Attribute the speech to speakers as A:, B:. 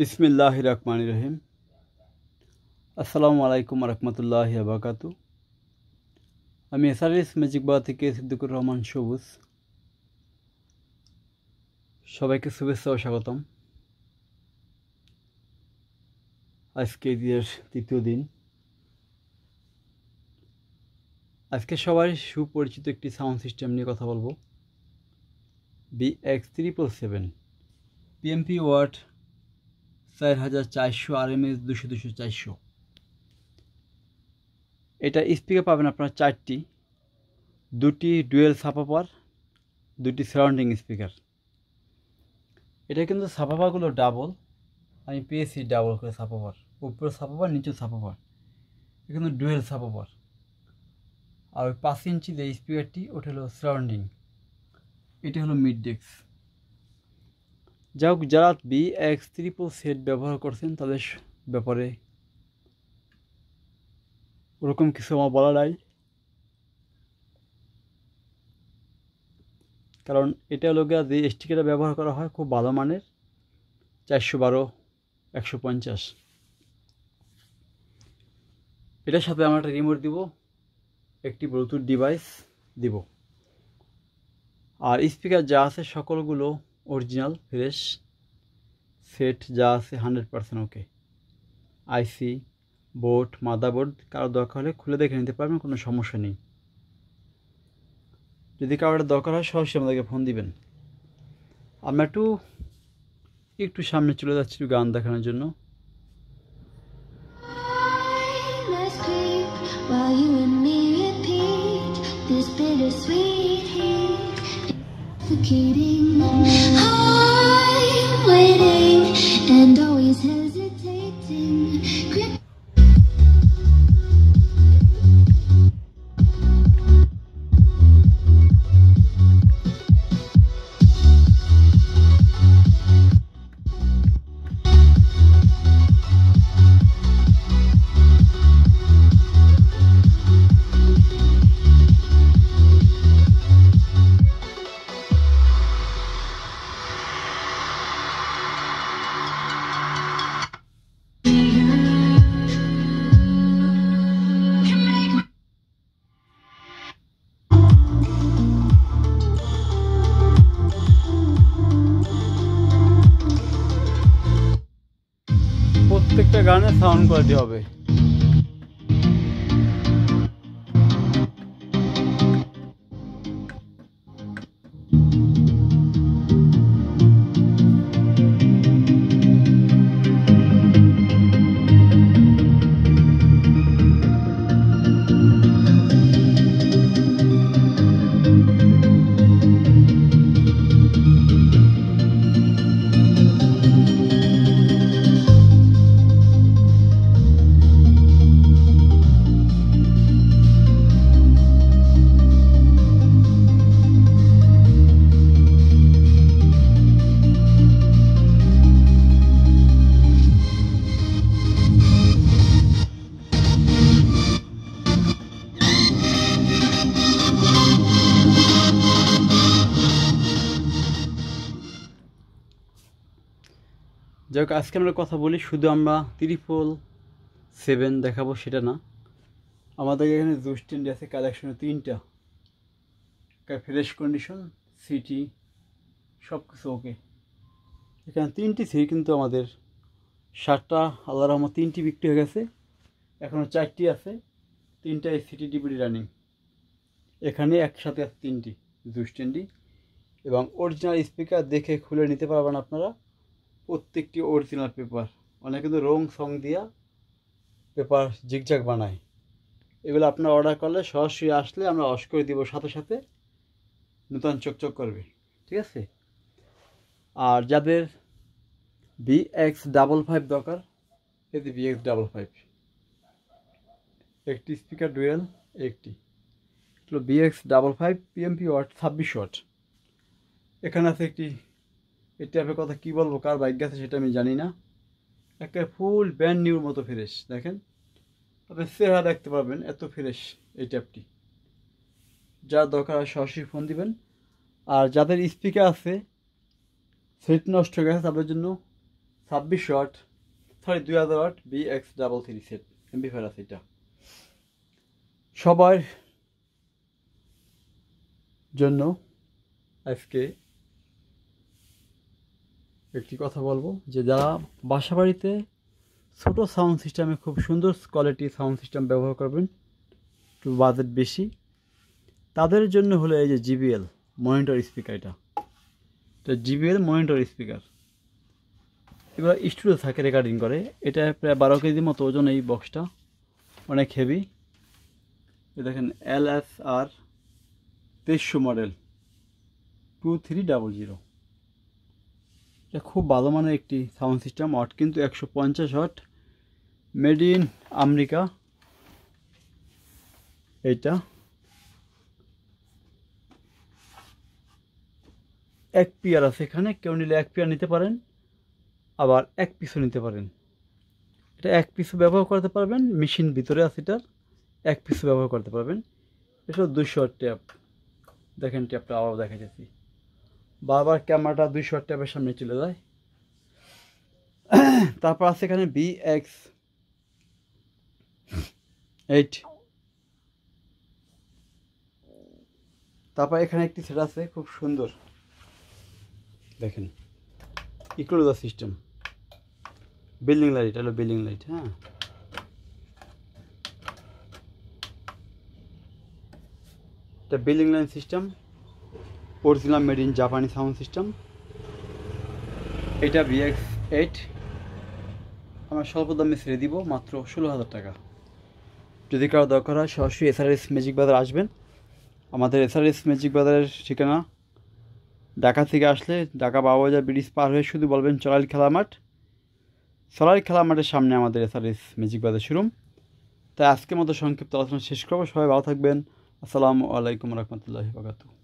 A: বিসমিল্লাহির রহমানির রহিম। আসসালামু আলাইকুম রহমতুল্লাহি ওয়া বারাকাতু। আমি এসআরএস ম্যাজিক বার থেকে সিদ্দিকুর রহমান সবুজ। সবাইকে শুভেচ্ছা ও স্বাগতম। আজকে ঈদের তৃতীয় দিন। আজকে সবাই সুপরিচিত একটি সাউন্ড সিস্টেম নিয়ে কথা বলবো। BX777 PMP watt 4400 RMS 200-400। এটা স্পিকার পাবেন আপনারা চারটি, দুটি ডুয়েল সাবওয়ুফার, দুটি সারাউন্ডিং স্পিকার। এটা কিন্তু সাবওয়ুফারগুলো ডাবল, আমি পেয়েছি ডাবল করে সাবওয়ুফার, উপরে সাবওয়ুফার নিচে সাবওয়ুফার। এটা কিন্তু ডুয়েল সাবওয়ুফার। আর ওই 5 ইঞ্চি যে স্পিকারটি ওটা হলো সারাউন্ডিং, এটা হলো মিড ডেস্ক। যাই হোক, যারা BX777 ব্যবহার করছেন তাদের ব্যাপারে ওরকম কিছু আমার বলা নাই, কারণ এটা হলো যে স্টিকারটা ব্যবহার করা হয় খুব ভালো মানের, 412-150। এটার সাথে আমরা একটা রিমোট দিব, একটি ব্লুটুথ ডিভাইস দিব, আর স্পিকার যা আছে সকলগুলো অরিজিনাল ফ্রেশ সেট, যা আছে 100% ওকে। আইসি, বোর্ড, মাদারবোর্ড কারো দরকার হলে খুলে দেখে নিতে পারবেন, কোনো সমস্যা নেই। যদি কারোর দরকার হয় সরাসরি আমাদেরকে ফোন দিবেন। আমরা একটু সামনে চলে যাচ্ছি গান দেখানোর জন্য। While you and me repeat this bittersweet heat, suffocating. I'm waiting and always hesitating. প্রত্যেকটা গানের সাউন্ড কোয়ালিটি হবে। যাই হোক, আজকে আমরা কথা বলি, শুধু আমরা 777 দেখাবো সেটা না, আমাদের এখানে জুস টেন্ডি আছে কালেকশনে 3টা, ফ্রেশ কন্ডিশন, সিটি সব কিছু ওকে। এখানে 3টি সিট কিন্তু আমাদের 7টা আল্লাহ রহমত 3টি বিক্রি হয়ে গেছে, এখনও 4টি আছে, 3টাই সিটি ডিভিডি রানিং। এখানে একসাথে আছে 3টি জুস টেন্ডি এবং অরিজিনাল স্পিকার দেখে খুলে নিতে পারবেন আপনারা। প্রত্যেকটি অরিজিনাল পেপার, অনেকে কিন্তু রং সং দিয়া পেপার জিগজাগ বানায়, এগুলো আপনারা অর্ডার করলে সরাসরি আসলে আমরা ওয়াশ করে দিব, সাথে সাথে নতুন চকচক করবে, ঠিক আছে। আর যাদের BX55 দরকার, এই যে BX55, একটি স্পিকার ডুয়েল, একটি BX55 PMP ওয়াট 26 ওয়াট। এখানে আছে একটি, এটা আপনার কথা কী বলবো, কার বাইক গেছে সেটা আমি জানি না, একটা ফুল ব্র্যান্ড নিউর মতো ফ্রেশ। দেখেন, আপনি চেহারা দেখতে পারবেন এত ফ্রেশ এই ট্যাপটি। যার দরকার হয় সরাসরি ফোন দিবেন। আর যাদের স্পিকার আছে সেট নষ্ট হয়ে গেছে তাদের জন্য 26 watt, sorry 2000 watt BX33 set amplifier আছে এটা। সবার জন্য আজকে একটি কথা বলবো যে যারা বাসা বাড়িতে ছোটো সাউন্ড সিস্টেমে খুব সুন্দর কোয়ালিটি সাউন্ড সিস্টেম ব্যবহার করবেন, একটু বাজেট বেশি, তাদের জন্য হলো এই যে JBL মনিটর স্পিকার। এটা JBL মনিটর স্পিকার, এগুলো স্টুডিও থাকে রেকর্ডিং করে। এটা প্রায় 12 কেজি মতো ওজন এই বক্সটা, অনেক হেভি। দেখেন LSR 2300 মডেল 2300। এটা খুব ভালো মানের একটি সাউন্ড সিস্টেম। ওয়াট কিন্তু 150 ওয়াট, মেড ইন আমেরিকা। এইটা 1 পেয়ার আছে এখানে, কেউ নিলে 1 পেয়ার নিতে পারেন, আবার 1 পিসও নিতে পারেন। এটা 1 পিসও ব্যবহার করতে পারবেন, মেশিন ভিতরে আছে এটার, 1 পিসও ব্যবহার করতে পারবেন। এটা 200 ট্যাপ, দেখেন ট্যাপটা আবার দেখা যাচ্ছে, বারবার ক্যামেরাটা 200 ট্যাপের সামনে চলে যায়। তারপর আছে এখানে BX8। তারপর এখানে একটি সেট আছে খুব সুন্দর, দেখেন ইকোলজার সিস্টেম, বিল্ডিং লাইট, হলো বিল্ডিং লাইট। হ্যাঁ, এটা building light system, original made in জাপানি সাউন্ড সিস্টেম। এটা BX8 আমরা স্বল্প দামে ছেড়ে দিব মাত্র 16,000 টাকা। যদি কারো দরকার হয় সরাসরি SRS ম্যাজিক বাজার আসবেন। আমাদের SRS ম্যাজিক বাজারের ঠিকানা ঢাকা থেকে আসলে ঢাকা বাবুবাজার ব্রিজ পার হয়ে শুধু বলবেন চলাইল খেলা মাঠ। চলাইল খেলা মাঠের সামনে আমাদের SRS ম্যাজিক বাজার শোরুম। তাই আজকের মতো সংক্ষিপ্ত আলোচনা শেষ করবো। সবাই ভালো থাকবেন। আসসালামু আলাইকুম রহমতুল্লাহি ওয়া বারাকাতুহু।